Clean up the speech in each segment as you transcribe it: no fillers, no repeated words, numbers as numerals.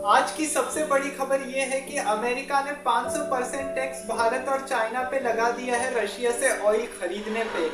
आज की सबसे बड़ी खबर ये है कि अमेरिका ने 500% टैक्स भारत और चाइना पे लगा दिया है रशिया से ऑयल खरीदने पे।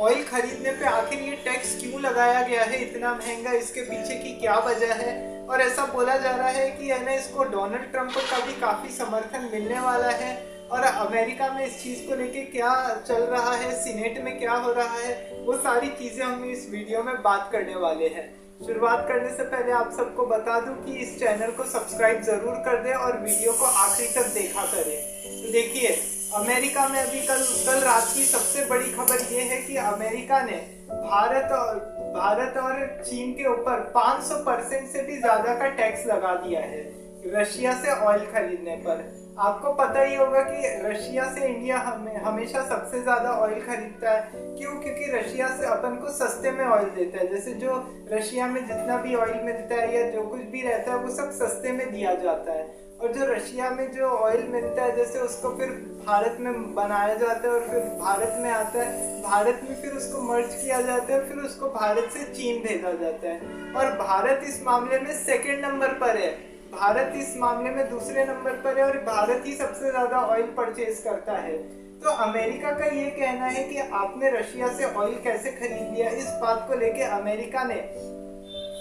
ऑयल खरीदने पे आखिर ये टैक्स क्यों लगाया गया है इतना महंगा, इसके पीछे की क्या वजह है? और ऐसा बोला जा रहा है कि है ना, इसको डोनाल्ड ट्रंप का भी काफी समर्थन मिलने वाला है। और अमेरिका में इस चीज को लेके क्या चल रहा है, सीनेट में क्या हो रहा है, वो सारी चीजें हम इस वीडियो में बात करने वाले हैं। शुरुआत करने से पहले आप सबको बता दूं कि इस चैनल को सब्सक्राइब जरूर कर दें और वीडियो को आखिरी तक देखा करें। तो देखिए, अमेरिका में अभी कल रात की सबसे बड़ी खबर ये है कि अमेरिका ने भारत और चीन के ऊपर 500% से भी ज्यादा का टैक्स लगा दिया है रशिया से ऑयल खरीदने पर। आपको पता ही होगा कि रशिया से इंडिया हमेशा सबसे ज्यादा ऑयल खरीदता है। क्यों? क्योंकि रशिया से अपन को सस्ते में ऑयल देता है। जैसे जो रशिया में जितना भी ऑयल मिलता है या जो कुछ भी रहता है वो सब सस्ते में दिया जाता है। और जो रशिया में जो ऑयल मिलता है जैसे उसको फिर भारत में बनाया जाता है और फिर भारत में आता है, भारत में फिर उसको मर्ज किया जाता है, फिर उसको भारत से चीन भेजा जाता है। और भारत इस मामले में सेकेंड नंबर पर है। भारत इस मामले में दूसरे नंबर पर है और भारत ही सबसे ज्यादा ऑयल परचेज करता है। तो अमेरिका का ये कहना है कि आपने रशिया से ऑयल कैसे खरीद लिया। इस बात को लेके अमेरिका ने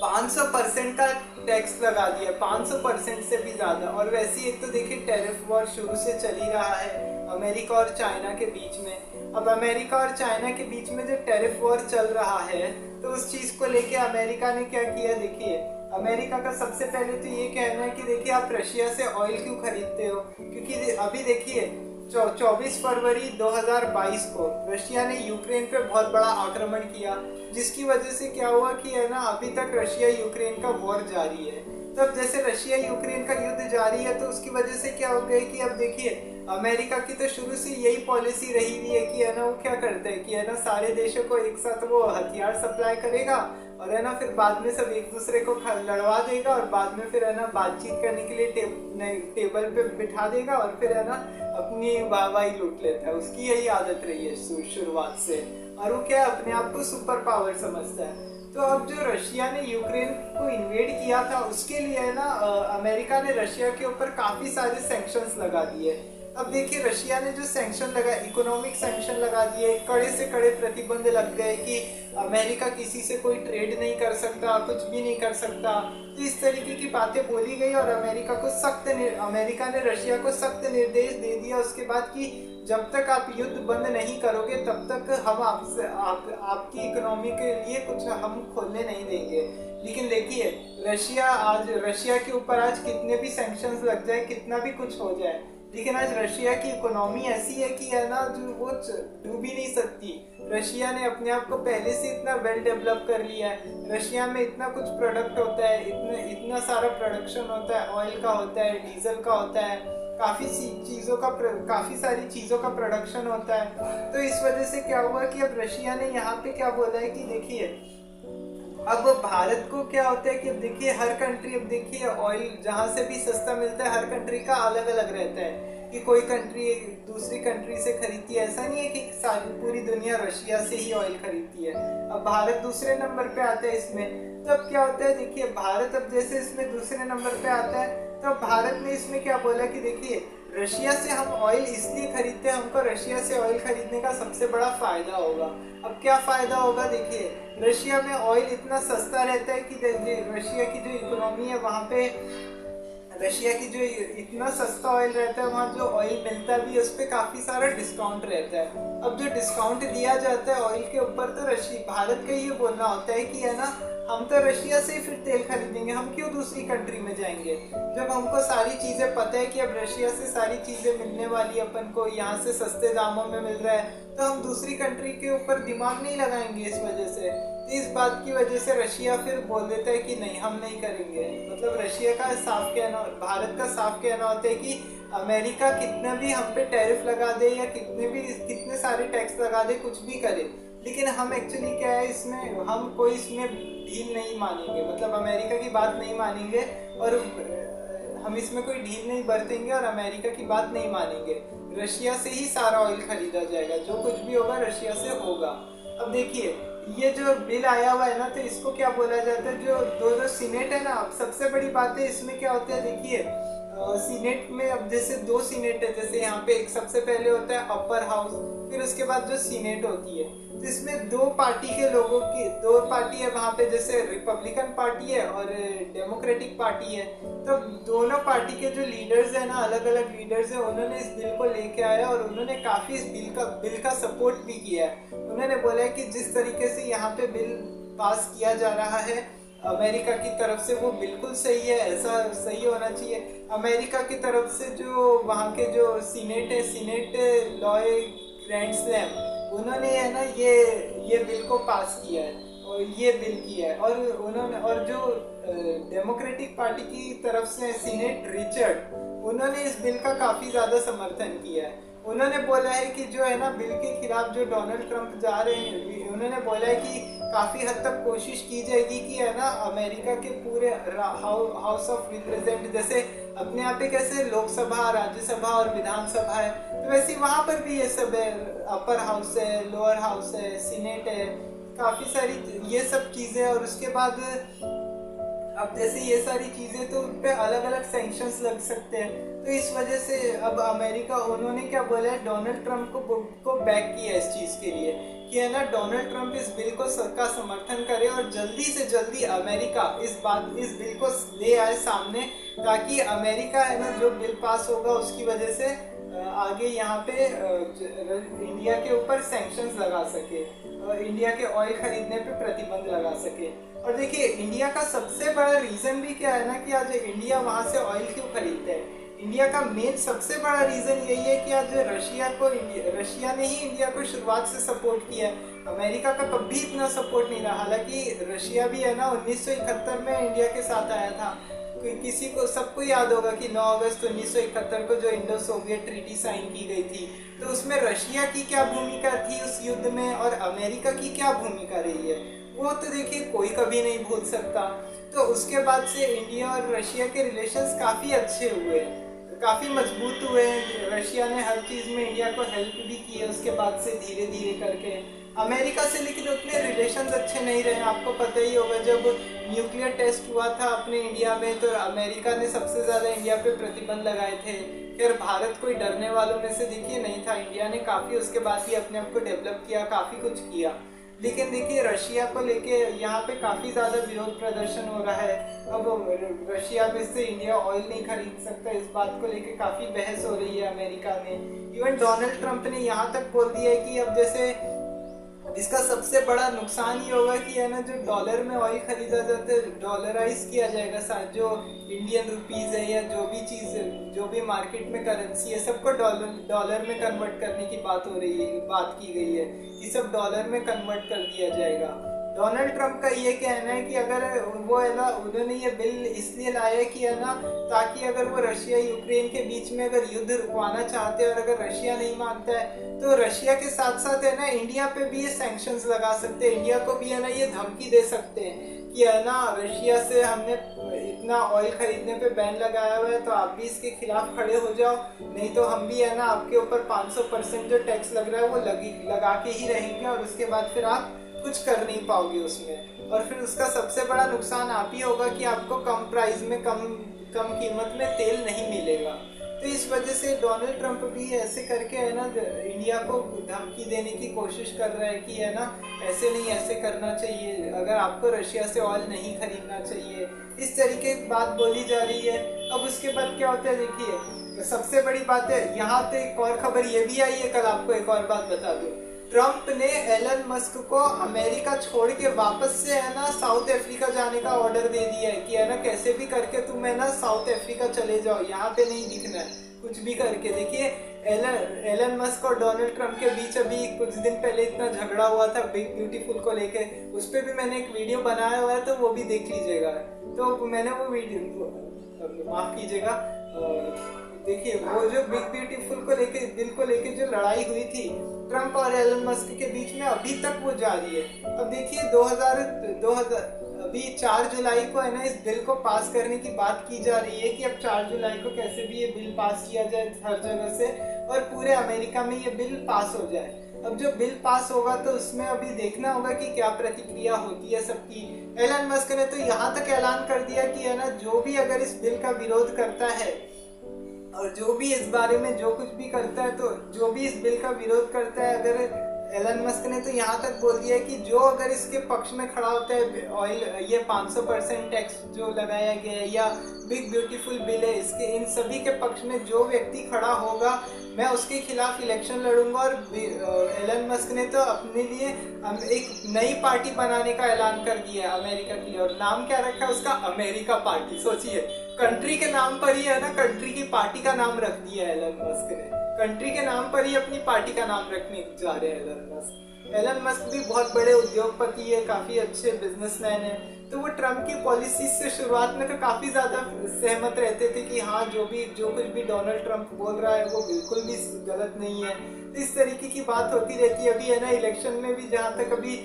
500% का टैक्स लगा दिया, 500% से भी ज्यादा। और वैसे ही एक तो देखिए, टैरिफ वॉर शुरू से चल ही रहा है अमेरिका और चाइना के बीच में। अब अमेरिका और चाइना के बीच में जो टैरिफ वॉर चल रहा है तो उस चीज को लेके अमेरिका ने क्या किया, देखिए अमेरिका का सबसे पहले तो ये कहना है कि देखिए आप रशिया से ऑयल क्यों खरीदते हो। क्योंकि अभी देखिए 24 फरवरी 2022 को रशिया ने यूक्रेन पे बहुत बड़ा आक्रमण किया, जिसकी वजह से क्या हुआ कि है ना, अभी तक रशिया यूक्रेन का वॉर जारी है। तो अब जैसे रशिया यूक्रेन का युद्ध जारी है तो उसकी वजह से क्या हो गया कि अब देखिए अमेरिका की तो शुरू से यही पॉलिसी रही हुई है कि है ना, वो क्या करते हैं कि है ना, सारे देशों को एक साथ वो हथियार सप्लाई करेगा और है ना, फिर बाद में सब एक दूसरे को लड़वा देगा और बाद में फिर है ना, बातचीत करने के लिए टेबल पे बिठा देगा और फिर है ना, अपनी वाहवाही लूट लेता है। उसकी यही आदत रही है शुरुआत से। और वो क्या, अपने आप को सुपर पावर समझता है। तो अब जो रशिया ने यूक्रेन को इन्वेड किया था उसके लिए है ना, अमेरिका ने रशिया के ऊपर काफी सारे सैंक्शंस लगा दिए। अब देखिए, रशिया ने जो सैंक्शन लगा, इकोनॉमिक सैंक्शन लगा दिए, कड़े से कड़े प्रतिबंध लग गए कि अमेरिका किसी से कोई ट्रेड नहीं कर सकता, कुछ भी नहीं कर सकता। तो इस तरीके की बातें बोली गई और अमेरिका ने रशिया को सख्त निर्देश दे दिया उसके बाद कि जब तक आप युद्ध बंद नहीं करोगे तब तक हम आपकी इकोनॉमी के लिए कुछ हम खोलने नहीं देंगे। लेकिन देखिए, रशिया के ऊपर आज कितने भी सैंक्शंस लग जाए, कितना भी कुछ हो जाए, लेकिन आज रशिया की इकोनॉमी ऐसी है कि है ना, जो वो डूब ही नहीं सकती। रशिया ने अपने आप को पहले से इतना वेल डेवलप कर लिया है। रशिया में इतना कुछ प्रोडक्ट होता है, इतना सारा प्रोडक्शन होता है, ऑयल का होता है, डीजल का होता है, काफी सारी चीजों का प्रोडक्शन होता है। तो इस वजह से क्या हुआ कि अब रशिया ने यहाँ पे क्या बोला है कि देखिए, अब भारत को क्या होता है कि अब देखिए हर कंट्री, अब देखिए ऑयल जहाँ से भी सस्ता मिलता है हर कंट्री का अलग अलग रहता है कि कोई कंट्री दूसरी कंट्री से खरीदती है। ऐसा नहीं है कि सारी पूरी दुनिया रशिया से ही ऑयल खरीदती है। अब भारत दूसरे नंबर पे आता है इसमें। तो अब क्या होता है, देखिए भारत अब जैसे इसमें दूसरे नंबर पे आता है तो भारत ने इसमें क्या बोला कि देखिए, रशिया से हम ऑयल इसलिए खरीदते हैं, हमको रशिया से ऑयल खरीदने का सबसे बड़ा फायदा होगा। अब क्या फायदा होगा, देखिए रशिया में ऑयल इतना सस्ता रहता है कि रशिया की जो इकोनॉमी है वहाँ पे, रशिया की जो इतना सस्ता ऑयल रहता है, वहाँ जो ऑयल मिलता भी है उस पर काफी सारा डिस्काउंट रहता है। अब जो डिस्काउंट दिया जाता है ऑयल के ऊपर, तो भारत का ये बोलना होता है कि है ना, हम तो रशिया से ही फिर तेल खरीदेंगे, हम क्यों दूसरी कंट्री में जाएंगे। जब हमको सारी चीजें पता है कि अब रशिया से सारी चीजें मिलने वाली, अपन को यहाँ से सस्ते दामों में मिल रहा है, तो हम दूसरी कंट्री के ऊपर दिमाग नहीं लगाएंगे इस वजह से। इस बात की वजह से रशिया फिर बोल देता है कि नहीं, हम नहीं करेंगे। मतलब रशिया का साफ कहना, भारत का साफ कहना होता है कि अमेरिका कितना भी हम पे टैरिफ लगा दे या कितने सारे टैक्स लगा दे, कुछ भी करे, लेकिन हम एक्चुअली क्या है, इसमें हम कोई इसमें डील नहीं मानेंगे। मतलब अमेरिका की बात नहीं मानेंगे और हम इसमें कोई डील नहीं बरतेंगे और अमेरिका की बात नहीं मानेंगे। रशिया से ही सारा ऑयल खरीदा जाएगा, जो कुछ भी होगा रशिया से होगा। अब देखिए, ये जो बिल आया हुआ है ना, तो इसको क्या बोला जाता है, जो दो सीनेट है ना, अब सबसे बड़ी बात है इसमें क्या होता है, देखिए सीनेट में अब जैसे दो सीनेट है, जैसे यहाँ पे एक सबसे पहले होता है अपर हाउस, फिर उसके बाद जो सीनेट होती है, तो इसमें दो पार्टी के लोगों की दो पार्टी है वहाँ पे, जैसे रिपब्लिकन पार्टी है और डेमोक्रेटिक पार्टी है। तो दोनों पार्टी के जो लीडर्स है ना, अलग अलग लीडर्स है, उन्होंने इस बिल को लेके आया और उन्होंने काफी इस बिल का सपोर्ट भी किया है। उन्होंने बोला है कि जिस तरीके से यहाँ पे बिल पास किया जा रहा है अमेरिका की तरफ से, वो बिल्कुल सही है, ऐसा सही होना चाहिए। अमेरिका की तरफ से जो वहाँ के जो सीनेट है, सीनेट लॉय ग्रैंड स्लैम, उन्होंने है ना ये बिल को पास किया है और ये बिल किया है। और उन्होंने, और जो डेमोक्रेटिक पार्टी की तरफ से सीनेट रिचर्ड, उन्होंने इस बिल का काफी ज्यादा समर्थन किया है। उन्होंने बोला है कि जो है ना बिल के खिलाफ जो डोनाल्ड ट्रंप जा रहे हैं, उन्होंने बोला है कि काफी हद तक कोशिश की जाएगी कि है ना अमेरिका के पूरे हाउस ऑफ रिप्रेजेंट, जैसे अपने यहाँ पे कैसे लोकसभा, राज्यसभा और विधानसभा है, तो वैसे वहां पर भी ये सब है, अपर हाउस है, लोअर हाउस है, सीनेट है, काफी सारी ये सब चीजें। और उसके बाद अब जैसे ये सारी चीजें, तो उन पे अलग अलग सैंक्शंस लग सकते हैं। तो इस वजह से अब अमेरिका, उन्होंने क्या बोला है, डोनाल्ड ट्रंप को बैक किया इस चीज के लिए कि है ना डोनाल्ड ट्रंप इस बिल को का समर्थन करे और जल्दी से जल्दी अमेरिका इस बिल को ले आए सामने, ताकि अमेरिका है ना जो बिल पास होगा उसकी वजह से आगे यहाँ पे इंडिया के ऊपर सैंक्शंस लगा सके और इंडिया के ऑयल खरीदने पे प्रतिबंध लगा सके। और देखिए इंडिया का सबसे बड़ा रीजन भी क्या है ना कि आज इंडिया वहाँ से ऑयल क्यों खरीदता है। इंडिया का मेन सबसे बड़ा रीजन यही है कि आज रशिया ने ही इंडिया को शुरुआत से सपोर्ट किया है। अमेरिका का कभी इतना सपोर्ट नहीं रहा। हालांकि रशिया भी है ना 1971 में इंडिया के साथ आया था। किसी को, सबको याद होगा कि 9 अगस्त 1971 को जो इंडो सोवियत ट्रीटी साइन की गई थी, तो उसमें रशिया की क्या भूमिका थी उस युद्ध में और अमेरिका की क्या भूमिका रही है, वो तो देखिए कोई कभी नहीं भूल सकता। तो उसके बाद से इंडिया और रशिया के रिलेशंस काफ़ी अच्छे हुए, काफ़ी मजबूत हुए हैं। रशिया ने हर चीज़ में इंडिया को हेल्प भी की है उसके बाद से धीरे धीरे करके। अमेरिका से लेकिन उतने रिलेशंस अच्छे नहीं रहे। आपको पता ही होगा जब न्यूक्लियर टेस्ट हुआ था अपने इंडिया में, तो अमेरिका ने सबसे ज़्यादा इंडिया पे प्रतिबंध लगाए थे। फिर भारत कोई डरने वालों में से देखिए नहीं था। इंडिया ने काफ़ी उसके बाद ही अपने आप को डेवलप किया, काफ़ी कुछ किया। लेकिन देखिए रशिया को लेके यहाँ पे काफ़ी ज़्यादा विरोध प्रदर्शन हो रहा है। अब रशिया में से इंडिया ऑयल नहीं खरीद सकता, इस बात को लेके काफ़ी बहस हो रही है अमेरिका में। इवन डोनाल्ड ट्रंप ने यहाँ तक बोल दिया है कि अब जैसे इसका सबसे बड़ा नुकसान ये होगा कि है ना जो डॉलर में ऑयल खरीदा जाता है, डॉलराइज किया जाएगा। जो इंडियन रुपीज़ है या जो भी चीज़, जो भी मार्केट में करेंसी है, सबको डॉलर में कन्वर्ट करने की बात की गई है कि सब डॉलर में कन्वर्ट कर दिया जाएगा। डोनाल्ड ट्रंप का ये कहना है कि अगर वो है ना, उन्होंने ये बिल इसलिए लाया कि है ना ताकि अगर वो रशिया यूक्रेन के बीच में अगर युद्ध रुकवाना चाहते हैं और अगर रशिया नहीं मानता है, तो रशिया के साथ साथ है ना इंडिया पे भी ये सैंक्शंस लगा सकते हैं। इंडिया को भी है ना ये धमकी दे सकते हैं कि है ना रशिया से हमने इतना ऑयल खरीदने पे बैन लगाया हुआ है, तो आप भी इसके खिलाफ खड़े हो जाओ, नहीं तो हम भी है ना आपके ऊपर 500% जो टैक्स लग रहा है वो लगा के ही रहेंगे और उसके बाद फिर आप कुछ कर नहीं पाओगे उसमें। और फिर उसका सबसे बड़ा नुकसान आप ही होगा कि आपको कम प्राइस में, कम कीमत में तेल नहीं मिलेगा। तो इस वजह से डोनाल्ड ट्रंप भी ऐसे करके है ना इंडिया को धमकी देने की कोशिश कर रहा है कि है ना ऐसे नहीं, ऐसे करना चाहिए, अगर आपको रशिया से ऑयल नहीं खरीदना चाहिए, इस तरीके की बात बोली जा रही है। अब उसके बाद क्या होता है, देखिए सबसे बड़ी बात है यहाँ पे एक और खबर ये भी आई है कल, आपको एक और बात बता दूँ। ट्रंप ने एलन मस्क को अमेरिका छोड़ के वापस से है ना साउथ अफ्रीका जाने का ऑर्डर दे दिया है कि है ना कैसे भी करके तुम है ना साउथ अफ्रीका चले जाओ, यहाँ पे नहीं दिखना है, कुछ भी करके। देखिए एलन मस्क और डोनाल्ड ट्रंप के बीच अभी कुछ दिन पहले इतना झगड़ा हुआ था बिग ब्यूटीफुल को लेके, उस पर भी मैंने एक वीडियो बनाया हुआ है, तो वो भी देख लीजिएगा। तो मैंने वो वीडियो, माफ कीजिएगा, देखिए वो जो बिग ब्यूटीफुल को लेके, बिल को लेके जो लड़ाई हुई थी ट्रंप और एलन मस्क के बीच में, अभी तक वो जारी है। अब देखिए 4 जुलाई को है ना इस बिल को पास करने की बात की जा रही है कि अब 4 जुलाई को कैसे भी ये बिल पास किया जाए हर जगह से और पूरे अमेरिका में ये बिल पास हो जाए। अब जो बिल पास होगा तो उसमें अभी देखना होगा कि क्या प्रतिक्रिया होती है सबकी। एलन मस्क ने तो यहाँ तक ऐलान कर दिया कि है ना, जो भी अगर इस बिल का विरोध करता है और जो भी इस बारे में जो कुछ भी करता है, तो जो भी इस बिल का विरोध करता है, अगर एलन मस्क ने तो यहाँ तक बोल दिया है कि जो अगर इसके पक्ष में खड़ा होता है, ऑयल ये 500% टैक्स जो लगाया गया है या बिग ब्यूटीफुल बिल है, इसके इन सभी के पक्ष में जो व्यक्ति खड़ा होगा, मैं उसके खिलाफ इलेक्शन लड़ूंगा। और एलन मस्क ने तो अपने लिए एक नई पार्टी बनाने का ऐलान कर दिया है अमेरिका के लिए, और नाम क्या रखा है उसका, अमेरिका पार्टी। सोचिए, कंट्री के नाम पर ही है ना, कंट्री की पार्टी का नाम रख दिया है एलन मस्क ने। कंट्री के नाम पर ही अपनी पार्टी का नाम रखने जा रहे हैं एलन मस्क। एलन मस्क भी बहुत बड़े उद्योगपति है, काफी अच्छे बिजनेसमैन है। तो वो ट्रम्प की पॉलिसी से शुरुआत में तो काफी ज्यादा सहमत रहते थे कि हाँ, जो कुछ भी डोनाल्ड ट्रम्प बोल रहा है वो बिल्कुल भी गलत नहीं है। तो इस तरीके की बात होती रहती है। अभी है ना, इलेक्शन में भी जहाँ तक अभी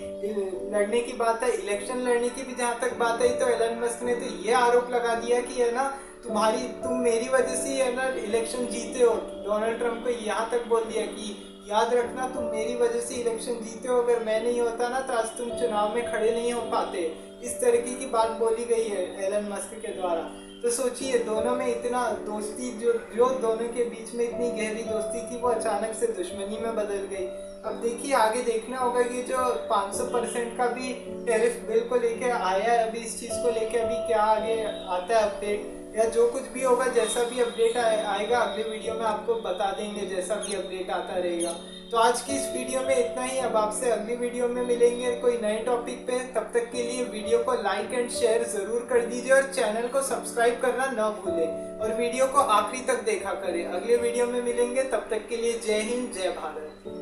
लड़ने की बात है, इलेक्शन लड़ने की भी जहाँ तक बात आई, तो एलन मस्क ने तो ये आरोप लगा दिया कि है ना, तुम मेरी वजह से है ना इलेक्शन जीते हो। डोनाल्ड ट्रम्प को यहाँ तक बोल दिया कि याद रखना, तुम मेरी वजह से इलेक्शन जीते हो, अगर मैं नहीं होता ना तो आज तुम चुनाव में खड़े नहीं हो पाते। इस तरीके की बात बोली गई है एलन मस्क के द्वारा। तो सोचिए, दोनों में इतना दोस्ती, जो दोनों के बीच में इतनी गहरी दोस्ती थी, वो अचानक से दुश्मनी में बदल गई। अब देखिए, आगे देखना होगा कि जो 500% का भी टैरिफ बिल को लेके आया है, अभी इस चीज़ को लेके अभी क्या आगे आता है अपडेट, या जो कुछ भी होगा, जैसा भी अपडेट आएगा अगले वीडियो में आपको बता देंगे, जैसा भी अपडेट आता रहेगा। तो आज की इस वीडियो में इतना ही। अब आपसे अगली वीडियो में मिलेंगे कोई नए टॉपिक पे। तब तक के लिए वीडियो को लाइक एंड शेयर जरूर कर दीजिए और चैनल को सब्सक्राइब करना न भूलें, और वीडियो को आखिरी तक देखा करें। अगले वीडियो में मिलेंगे, तब तक के लिए जय हिंद, जय भारत।